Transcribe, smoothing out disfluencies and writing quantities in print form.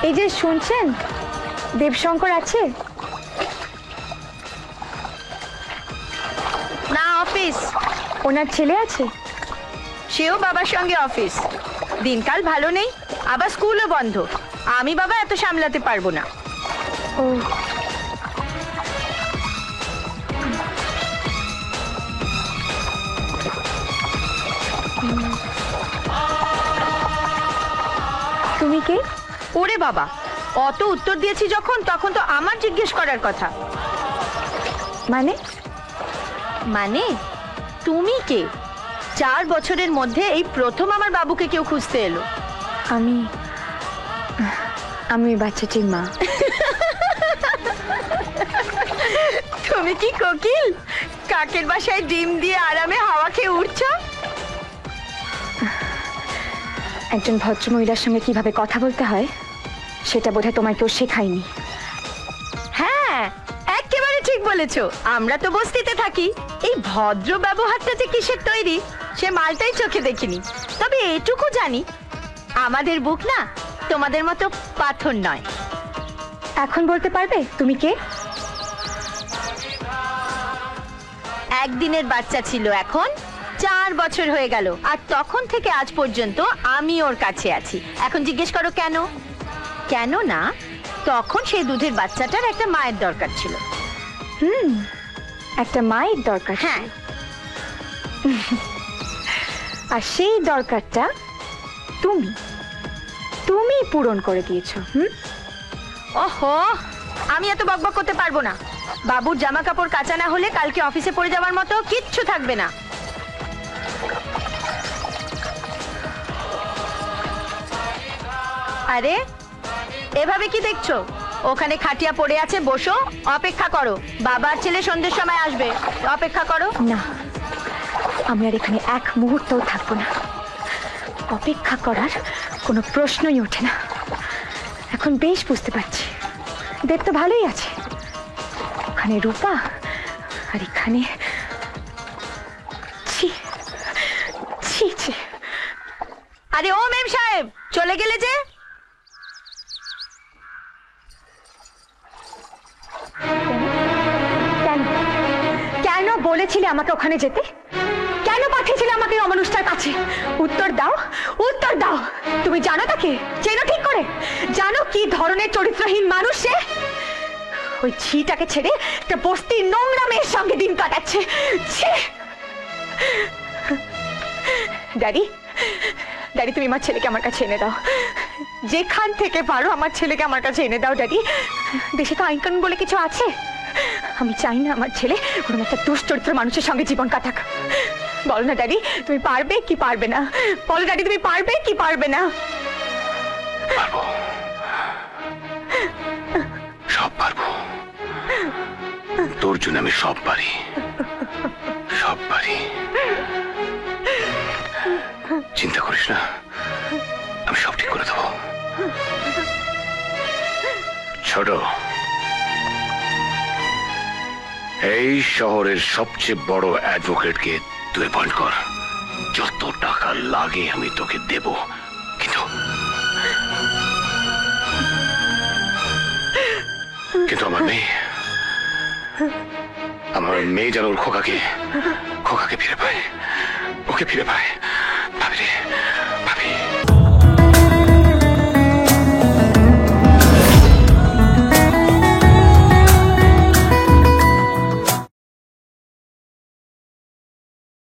এই যে শুনছেন, দেবশঙ্কর আছে না? অফিস। ওনার ছেলে আছে? সেও বাবার সঙ্গে অফিস। দিনকাল ভালো নেই, আবার স্কুলও বন্ধ। আমি বাবা এত সামলাতে পারবো না। ও, তুমি কে? ওরে বাবা, অত উত্তর দিয়েছি যখন, তখন তো আমার জিজ্ঞেস করার কথা। মানে? মানে তুমি কে? 4 বছরের মধ্যে এই প্রথম আমার বাবুকে কেউ খুঁজতে এলো। আমি ওই বাচ্চাটির মা। তুমি কি কোকিল? কাকের বাসায় ডিম দিয়ে আরামে হাওয়া খেয়ে উঠছো? একজন ভদ্রমহিলার সঙ্গে কিভাবে কথা বলতে হয় সেটা বোধহয় তোমায় কেউ শেখায়নি। হ্যাঁ, একেবারে ঠিক বলেছো। আমরা তো বস্তিতে থাকি, এই ভদ্র ব্যবহারটা যে কিসের তৈরি সে মালটাই চোখে দেখিনি। তবে এটুকু জানি, আমাদের বুক না তোমাদের মতো পাথর নয়। এখন বলতে পারবে তুমি কে? একদিনের বাচ্চা ছিল, এখন 4 বছর হয়ে গেল, আর তখন থেকে আজ পর্যন্ত আমি ওর কাছে আছি। এখন জিজ্ঞেস করো কেন? কেন না, তখন সেই দুধের বাচ্চাটার একটা মায়ের দরকার ছিল। একটা মায়ের দরকার। হ্যাঁ, আর সেই দরকারটা তুমি পূরণ করে দিয়েছো। ওহো, আমি এত বকবক করতে পারবো না। বাবুর জামা কাপড় কাঁচা না হলে কালকে অফিসে পড়ে যাওয়ার মতো কিচ্ছু থাকবে না। আরে এভাবে কি দেখছো? ওখানে খাটিয়া পড়ে আছে, বসো, অপেক্ষা করো। বাবার ছেলে সন্ধ্যের সময় আসবে, অপেক্ষা করো। না, আমি আর এখানে এক মুহূর্তও থাকবো না। অপেক্ষা করার কোনো প্রশ্নই ওঠে না। এখন বেশ বুঝতে পারছি, দেব তো ভালোই আছে। ওখানে রূপা আর এখানে ছি ছি ছি। আরে ও মেম সাহেব, চলে গেলে যে? কেন কেন বলেছিলে আমাকে ওখানে যেতে? কেন পাঠিয়েছিলে আমাকে অমানুষটার কাছে? উত্তর দাও, উত্তর দাও। তুমি জানো তাকে? চেনো ঠিক করে? জানো কি ধরনের চরিত্রহীন মানুষ সে? ওই ছিটাকে ছেড়ে একটা বস্তির নোংরা মেয়ের সঙ্গে দিন কাটাচ্ছে। ড্যাডি, ড্যাডি, তুমি আমার ছেলেকে আমার কাছে এনে দাও। যেখান থেকে পারো আমার ছেলেকে আমার কাছে এনে দাও ড্যাডি। দেশে তো আইন কানুন বলে কিছু আছে। আমি চাই না আমার ছেলে কোনো একটা দুশ্চরিত্র মানুষের সঙ্গে জীবন কাটাক। বলো না ড্যাডি, তুমি পারবে কি পারবে না? বলো ড্যাডি, তুমি পারবে কি পারবে না? পারবো, সব পারবো। তোর জন্য আমি সব পারি, সব পারি। চিন্তা করিস না, আমি সব ঠিক করে দেবো। ছোট, এই শহরের সবচেয়ে বড় অ্যাডভোকেটকে তুই অ্যাপয়েন্ট কর। যত টাকা লাগে আমি তোকে দেব, কিন্তু আমার মেয়ে যেন ওর খোকাকে ফিরে পায়, ওকে ফিরে পায়।